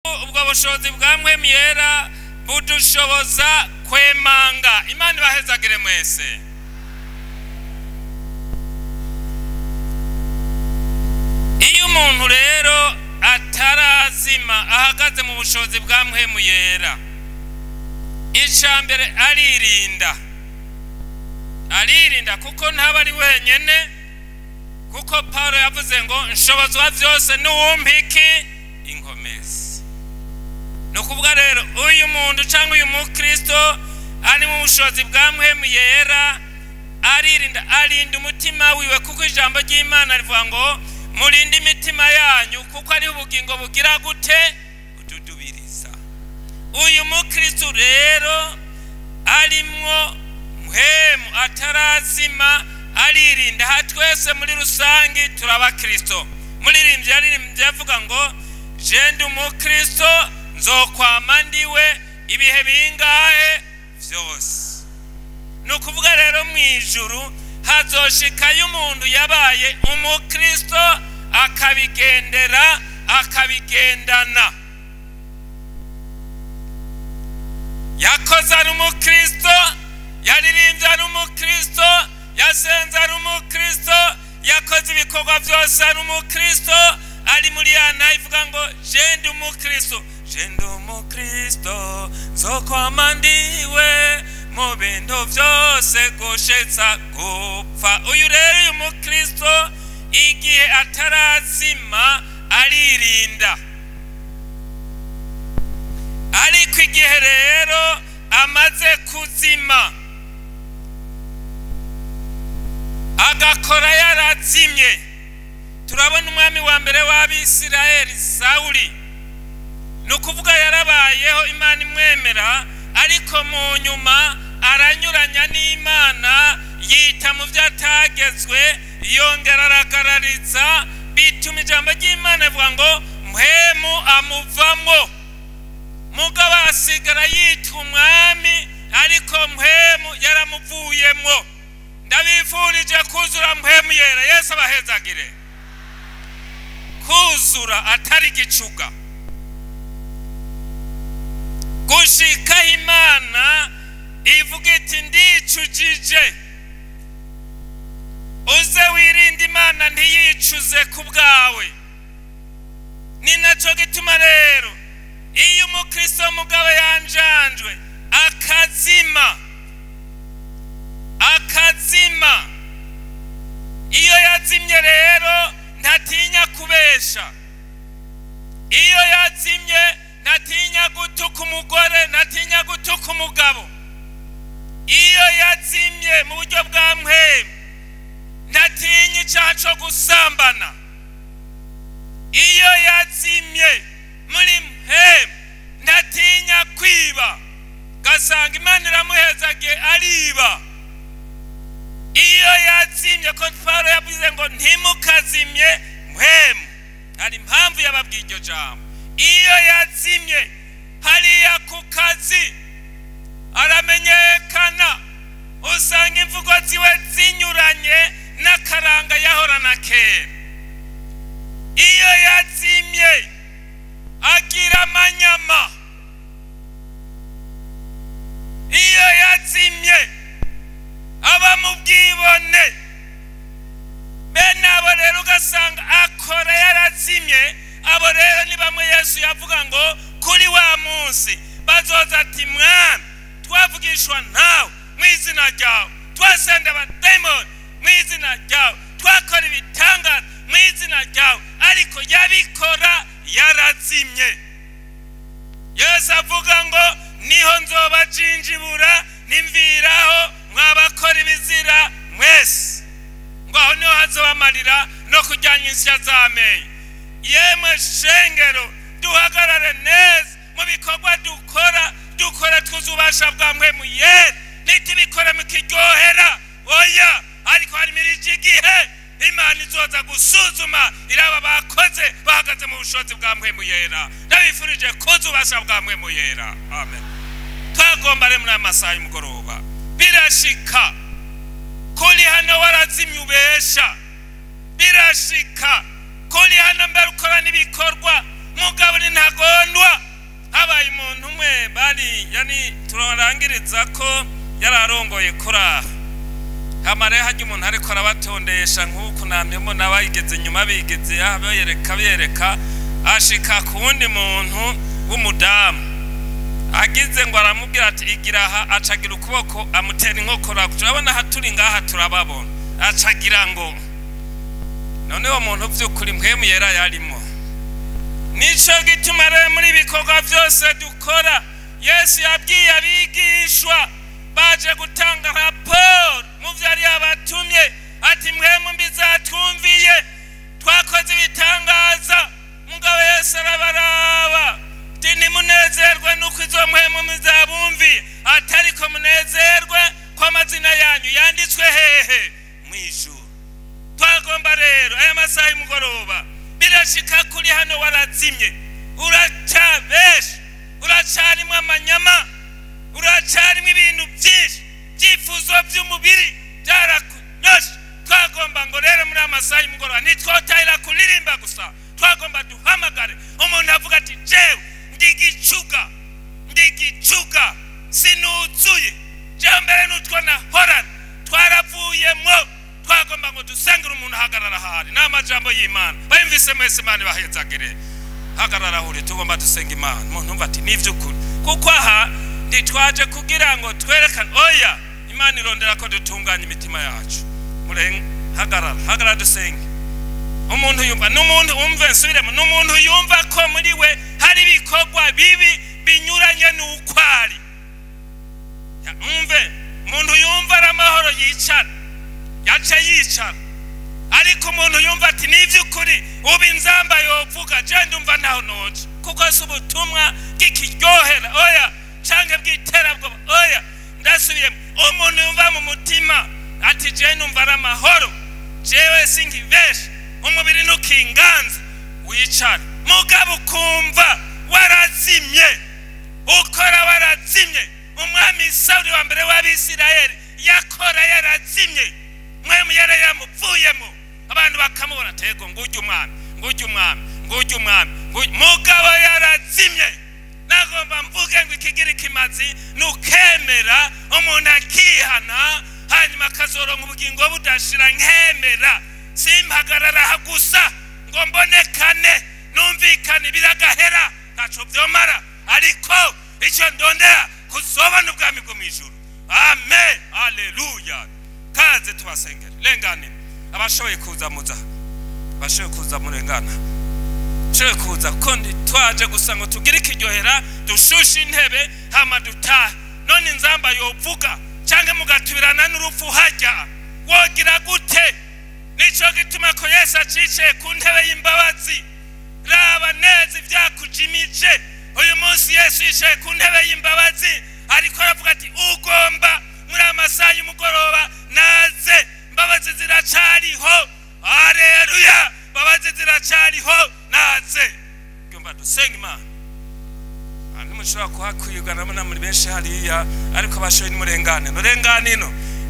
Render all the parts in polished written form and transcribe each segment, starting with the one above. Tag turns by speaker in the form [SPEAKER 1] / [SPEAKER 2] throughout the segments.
[SPEAKER 1] ubwo bushobozi bwa mpwemu yera budushoboza kwemanga. Imana ibahezagire mwese. Iyo umuntu rero atarazima ahagaze mu bushobozi bwa mpwemu yera, icambere aririnda kuko ntaba ari wenyene, kuko Paulo yavuze ngo nshobozwa byose n'uwumpiki inkomezi. No kuvuga rero uyu muntu cyangwa uyu mukristo ari mu bushobozi bwa mpwemu yera arinda umutima wiwe, kuko ijambo ry'Imana rivuga ngo murinde imitima yanyu kuko ari ubugingo bugira gute ududubiriza. Uyu mukristo rero arimwo mpwemu atarazima aririnda. Ha twese muri rusangi turabakristo. Muririmbyi yaririmbye avuga ngo je ndi umukristo nzokwama ndiwe ibihe bingahe vyose. No kuvuga rero mwijuru hazoshikayo umuntu yabaye umukristo akabigendera akabigendana, yakoze ari umukristo, yaririmbye ari umukristo, yasenze ari umukristo, yakoze ibikorwa byose ari umukristo. Ari muri yana ivuga ngo je ndi umukristo, je ndi umukristo nzokwama ndiwe mu bintu byose gushetsa gupfa. Uyu rero uyu mukristo igihe atarazima aririnda, ariko igihe rero amaze kuzima agakora yarazimye. Turabona umwami wa mbere w'Abisirayeli Sawuli, no kuvuga yarabayeho Imana imwemera, ariko mu nyuma aranyuranya n'Imana, yita mu byatagezwe, yongera aragarariza, bituma ijambo ry'Imana ivuga ngo mpwemu amuvamo. Mugabo asigara yita umwami, ariko mpwemu yaramuvuyemo. Ndabifurije kuzura mpwemu yera. Yesu abahezagire. Kuzura atari gicuga, gushika Imana ivuga iti ndicujije. Uze wirinde Imana ntiyicuze ku bwawe. Ni naco gituma rero iyo umukristo mugabo yanjanjwe akazima, iyo yazimye rero ntatinya kubesha. Iyo yazimye ntatinya gutuka umugore, ntatinya gutuka umugabo. Iyo yazimye mu buryo bwa mpwemu ntatinya icyaha cyo gusambana. Iyo yazimye muri mpwemu ntatinya kwiba, gasanga Imana iramuhezagiye ariba. Iyo yazimye, ko Paulo yavuze ngo ntimukazimye mpwemu, hari impamvu yababwiye iryo jambo. Iyo yazimye hariya ku kazi aramenyekana, usanga imvugo ziwe zinyuranye n'akaranga yahorana kera. Iyo yazimye agira amanyama. Iyo yazimye aba mu bwibone. Bene abo rero ugasanga akora yarazimye. Abo rero ni bamwe Yesu yavuga ngo kuri wa munsi bazoza ati mwami twavugishwa nawe mu izina ryawe, twasenda abadayimoni mu izina ryawe, twakora ibitangaza mu izina ryawe, ariko yabikora yarazimye. Yesu avuga ngo niho nzobajinjibura nimviraho mwabakora ibizira mwese, ngo aho niho hazobamarira no kujyanya insya z'amenyo. Yemwe shengero duhagarare neza mu bikorwa dukora twuzubasha bwa mpwemu yera, nitibikora mukiryohera oya, ariko hari mirije igihe Imana izoza gusuzuma iraba bakoze bahagaze mu bushobozi bwa mpwemu yera. Ndabifurije kuzubasha bwa mpwemu yera. Amen. Twagomba rero muri amasaha y'umugoroba birashika kuri hano warazimye ubesha, birashika kuri hano mbere ukora n'ibikorwa mugabo ni ntagondwa. Habaye umuntu umwe bari yani turarangiriza ko yararongoye kora kamare hajye umuntu ariko arabatondesha nk'uko namyemo nabayigeze nyuma bigeze abayereka ashika kundi muntu w'umudamu agize ngo aramubwira ati igira aha, acagira ukuboko amutera inkokora. Turabona haturi ngaha turababona, acagira ngo none uwo muntu by'ukuri mpwemu yera yarimo. Nico gituma rero muri bikorwa byose dukora Yesu yabwiye abigishwa baje gutanga raporo mu vyari yabatumye ati mpwemu mbizatumviye twakoze ibitangaza. Mugabo Yesu arabaraba ati nimunezerwe nuko izo mpwemu muzabumviye, atariko munezerwe ko amazina yanyu yanditswe hehe mw'ijuru. Twagomba rero aya masaha y'umugoroba birashika kuri hano warazimye, uracabesha, uracarimwe amanyama, uracarimwe ibintu byinshi, byifuzo by'umubiri byarakunyosha. Twagomba ngo rero muri amasaha y'umugoroba nitwotahira kuririmba gusa, twagomba duhamagare umuntu avuga ati jewe ndigicuga sinuzuye, jewe mbere n'utwo nahorana twaravuyemwo. Twagomba ngo dusengere umuntu ahagarara hari n'amajambo y'Imana. Bayumvise mwese Imana bahezagire, hagarara huri tugomba dusenga Imana. Umuntu umva ati nivy'ukuri kuko aha nditwaje kugira ngo twerekane oya Imana irondera ko dutunganya imitima yacu. Murenga hagarara dusenge. Umuntu yumva n'umuntu umve nsubiremo, n'umuntu yumva ko muri we hari bikorwa bibi binyuranye n'ukwari. Umve umuntu yumva aramahoro yicara yace yicara, ariko umuntu yumva ati nivy'ukuri ubu inzamba yovuga je ndumva naho noje kuko si ubutumwa bw'ikiryohera oya canke bw'iterabwoba oya. Ndasubiyemo umuntu yumva mu mutima ati je numva aramahoro, jewe singibesha, umubiri nukinganza, wicara. Mugabo ukumva warazimye, ukora warazimye. Umwami Sawuli wa mbere w'Abisirayeli yakora yarazimye, mwemu yara yamuvuyemo, abantu bakamubona tego ngujya umwami. Mugabo yarazimye. Nagomba mvuge ngo ikigira kimazi nukemera umuntu akihana hanyuma akazoronka ubugingo budashira. Nkemera simpagarara gusa ngo mbonekane numvikane biragahera ntaco vyomara, ariko icyo ndondera kuzobona ubwami bwo mw'ijuru. Amen, haleluya. Kaze tubasengere lengane abashoboye kuza muza, bashoboye kuza murengana, bashoboye kuza kondi twaje gusa ngo tugire ikiryohera dushushe intebe hama dutaha. None inzamba yovuga canke mugatubirana n'urupfu hajya wogira gute? Nico gituma ko Yesu acicaye ku ntebe y'imbabazi. Raba neza ivyakujimije uyu munsi. Yesu yicaye ku ntebe y'imbabazi ariko aravuga ati ugomba muri amasaha y'umugoroba naze, mbabazi ziracariho. Haleluya, mbabazi ziracariho naze. Gomba dusenga Imana. Ani mushobora kuhakwiyugana muri benshi hariya, ariko bashoye n'umurengane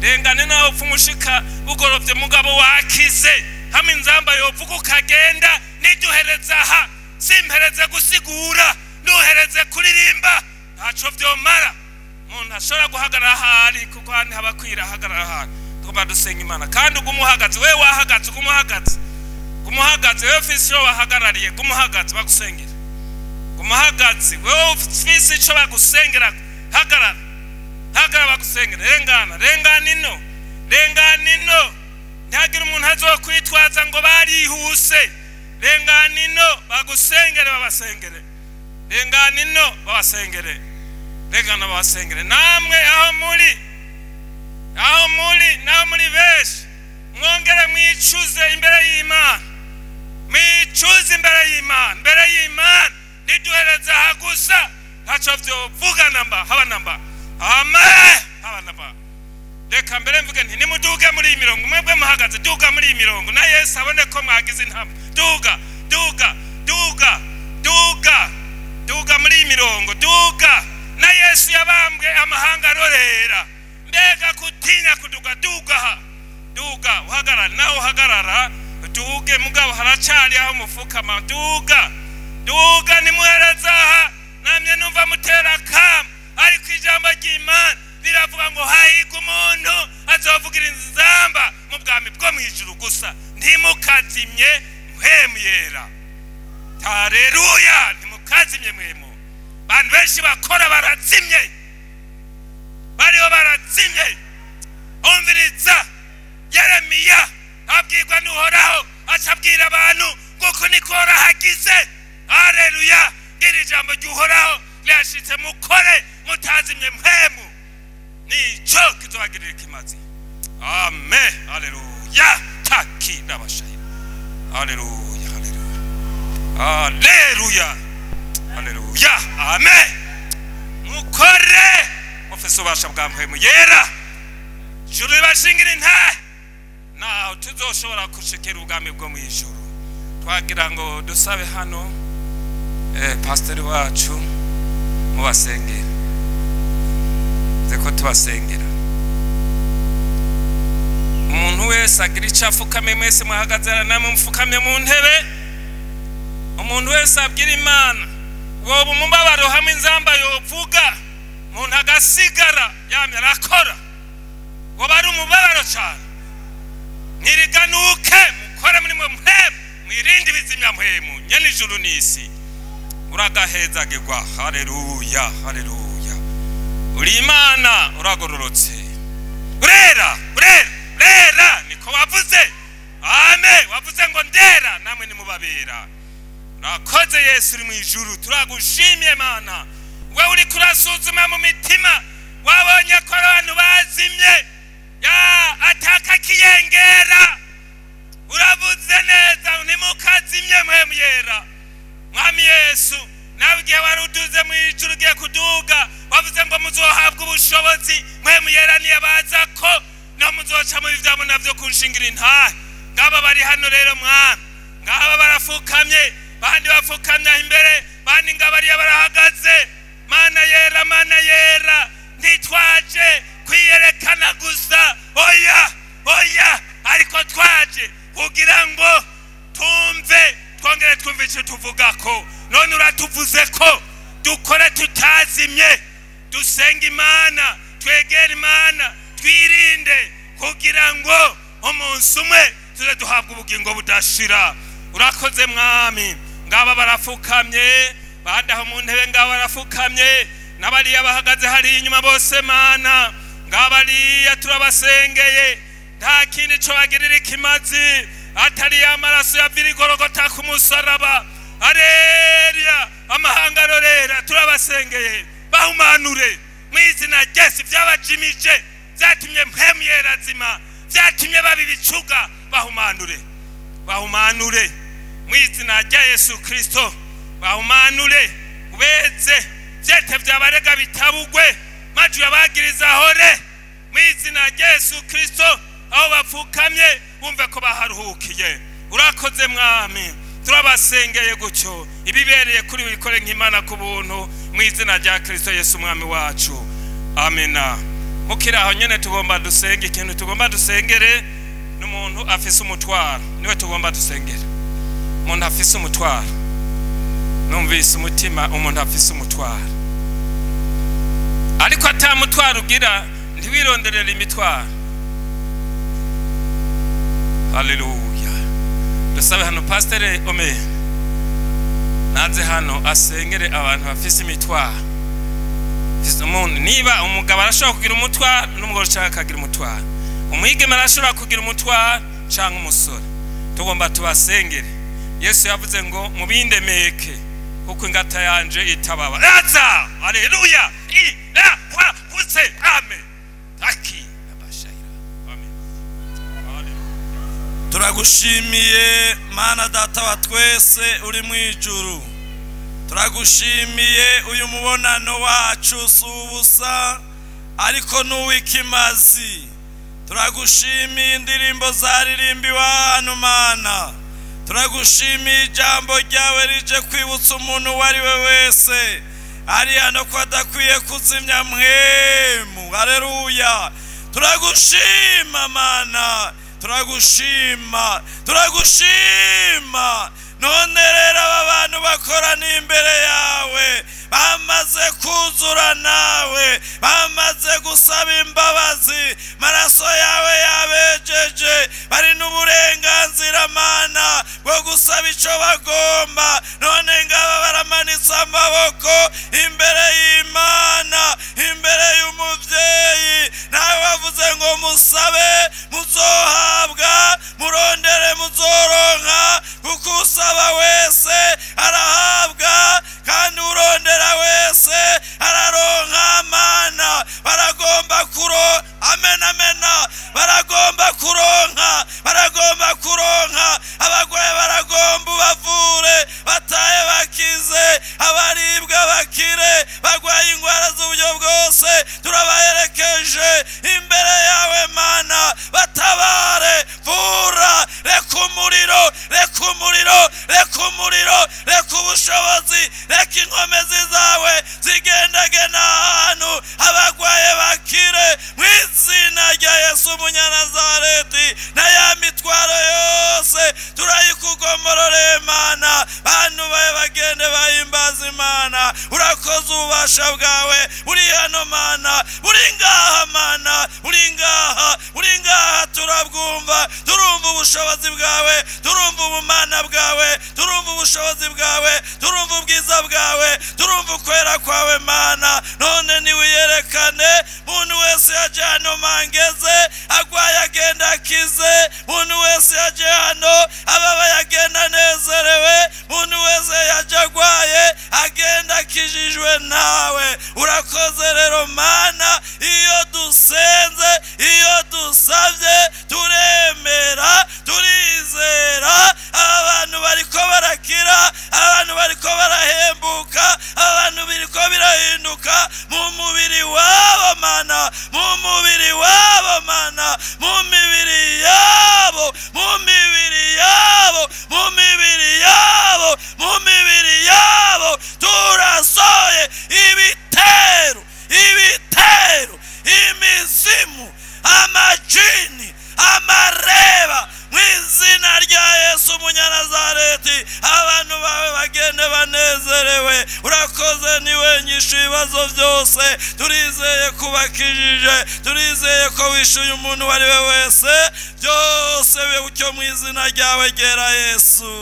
[SPEAKER 1] rengane naho upfumushika ugorovye mugabo wakize. Hamwe inzamba yovuga ukagenda niduhereza aha, simpereze gusigura, nuhereze kuririmba, ntaco vyomara. Umuntu ashobora guhagarara hari kuko handi haba kwira hagarara hari. Tugomba dusenga Imana kandi ugumuhagaze. We wahagaze gumuhagaze, we ufise ico wahagarariye gumuhagaze bagusengera. Gumuhagaze we ufise ico bagusengera, hagarara bagusengera. Rengana ino ntagira umuntu azokwitwaza ngo barihuse. Rengana ino bagusengere babasengere. Rengana ino babasengere. Rengana babasengere. Namwe aho muri benshi mwongere mwicuze imbere y'Imana. Mwicuze imbere y'Imana. Niduhereza hagusa ntaco vyovuga haba namba. Amen, haba namba. Reka mbere mvuge nti nimuduge muri imirongo, mwebwe muhagaze duga muri imirongo na Yesu abone ko mwagize intambwe. Duga muri imirongo, duga. Na Yesu yabambwe amahanga arorera. Mbega kutinya kuduga, duga uhagarara naho uhagarara, duge mugabo haracari aho mufukama. duga nimuhereza aha namye numva mutera kama ariko ijambo ry'Imana riravuga ngo hahirwa umuntu azovugira inzamba mu bwami bwo mu ijuru gusa ntimukazimye mpwemu yera. Haleluya, ntimukazimye mpwemu. Abantu benshi bakora barazimye, bariho barazimye. Umviriza Yeremiya abwirwa n'Uhoraho acabwira abantu kuko nikora hagize. Haleluya, iri jambo ry'Uhoraho ryashitse mukore mutazimye mpwemu nico kizobagirira ikimazi. Amen. Haleluya. Taki nabashayira. Haleluya. Haleluya. Haleluya. Amen. Mukore mufise ubasha bwa mpwemu yera. Juru bashingira intahe naho tuzoshobora kushikira ubwami bwo mu ijuru. Twagira ngo dusabe hano pastor wacu mubasengera. Zeko tubasengera. Umuntu wese agira icafukame mwese muhagazera namwe mfukamye mu ntebe. Umuntu wese abwira Imana woba umubabaro hamwe inzamba yovuga umuntu agasigara yamye arakora. Woba ari umubabaro cyane niriganuke mukore muri mwe mpemu mwirinde ibizimya mpemu nyene ijuru n'isi uragahezagirwa. Haleluya. Haleluya. Uri Imana uragororotse urera niko wavuze. Amen. Wavuze ngo ndera namwe nimubabera. Nakoze Yesu uri mu ijuru turagushimye Mana. Wewe uri kurasuzuma mu mitima wabonye ko abantu bazimye ya ataka kiyengera. Uravuze neza ntimukazimye mpemu yera. Mwami Yesu nawe igihe waruduze mu ijuru ugiye kuduga wavuze ngo muzohabwa ubushobozi mpemu yera niyabaza ko no muzoca mu bivyamo navyo kunshingira intahe. Ngaba bari hano rero Mwami, ngaba barafukamye bandi bafukamye imbere bandi ngabari barahagaze. Mana yera ntitwaje kwiyerekana gusa oya ariko twaje kugira ngo tumve twongere twumve icyo tuvuga ko none uratuvuze ko dukore tutazimye dusenga Imana twegera Imana twirinde kugira ngo umunsi umwe tuze duhabwa ubugingo budashira. Urakoze Mwami. Ngaba barafukamye bandi aho mu ntebe ngaba barafukamye n'abariya bahagaze hari inyuma bose Mana ngabariya turabasengeye nta kindi cyo bagirira ikimazi atari amaraso ya Golgotha ku musaraba. Haleluya. Amahanga rorera turabasengeye bahumanure mu izina ry'Yesu byabajimije byatumye mpemu yerazima byatumye babibicuga bahumanure mu izina rya Yesu Kristo. Bahumanure ubeze byete byabarega bitabugwe maju yabagiriza hore mu izina rya Yesu Kristo. Aho bapfukamye bumve ko baharuhukiye. Urakoze Mwami turabasengeye gutyo ibibereye kuri bikore nk'Imana ku buntu mu izina rya Kristo Yesu Mwami wacu. Amena. Mukiraho nyene tugomba dusenge ikintu tugomba dusengere n'umuntu afise umutwaro niwe tugomba dusengere. Umuntu afise umutwaro numvise umutima umuntu afise umutwaro ariko atamutwaro ugira ntiwironderera imitwaro. Haleluya. Dusabe hano Pastor Ome naze hano asengere abantu bafise imitwaro. Niba umugabo arashobora kugira umutwaro n'umugore ushaka kagira umutwaro, umwigeme arashobora kugira umutwaro cyangwa umusore, tugomba tubasengere. Yesu yavuze ngo mubindemeke kuko ingata yanje itababa. Raza. Haleluya. Use. Amen. Taki abashayira. Amen. Haleluya.
[SPEAKER 2] Turagushimiye Mana data wa twese uri mu ijuru. Turagushimiye uyu mubonano wacu subusa ariko n'uwikimazi. Turagushimiye indirimbo zaririmbiwe hano Mana. Turagushimiye ijambo ryawe rije kwibutsa umuntu wari we wese ari hano ko adakwiye kuzimya mpwemu. Haleluya. Turagushima Mana, turagushima none rero aba bantu bakoraniye imbere yawe bamaze kuzura nawe, bamaze gusaba imbabazi, maraso yawe yabejeje, bari n'uburenganzira mana bwo gusaba icyo bagomba. None ngaba baramanitse amaboko imbere y'Imana, imbere y'umubyeyi. Nawe wavuze ngo musabe muzohabwa, murondere muzoronka, kuko usaba wese arahabwa kandi urondera wese araronka. Mana baragomba kuro, amen amena, baragomba kuronka, baragomba kuronka. Abagwaye baragomba ubavure, bataye bakize, abaribwa bakire, bagwaye ingwara z'uburyo bwose turabaherekeje imbere yawe Mana. Batabare, vura, reka umuriro, reka umuriro, reka umuriro, reka ubushobozi, reka inkomezi zawe zigendagena ahantu abagwaye bakire mu izina rya Yesu Umunyanazareti. Na ya mitwaro yose turayikugomorore Mana, bantu bawe bagende bahimbaza Imana. Urakoze ububasha bwawe buri hano Mana, buri ngaha Mana, buri ngaha, buri ngaha turabwumva, turumva ubushobozi bwawe, turumva ubumana bwawe, turumva ubushobozi bwawe, turumva ubwiza bwawe, turumva ukwera kwawe Mana. None niwiyerekane, muntu wese yaje hano mangeze agwaye agenda akize, muntu wese yaje hano ababaye agenda anezerewe, muntu wese yaje agwaye agenda akijijwe nawe. Urakoze rero Mana, iyo dusenze, iyo dusavye turemera, turizera. Abantu bariko barakira, abantu bariko barahembuka, abantu biriko birahinduka mu mubiri wabo Mana, mu mubiri wabo Mana, mu mibiri yabo, mu mibiri yabo, mu mibiri yabo, mu mibiri yabo. Turasoye ibitero, ibitero, imizimu, amajini, amareba mu izina rya Yesu Umunyanazareti. Abantu bawe bagende banezerewe. Urakoze, niwe nyishu ibibazo byose. Turizeye kubakijije, turizeye ko wishuye umuntu wari we wese. Byose bibe utyo mu izina ryawe ryera Yesu.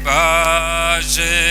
[SPEAKER 1] Baje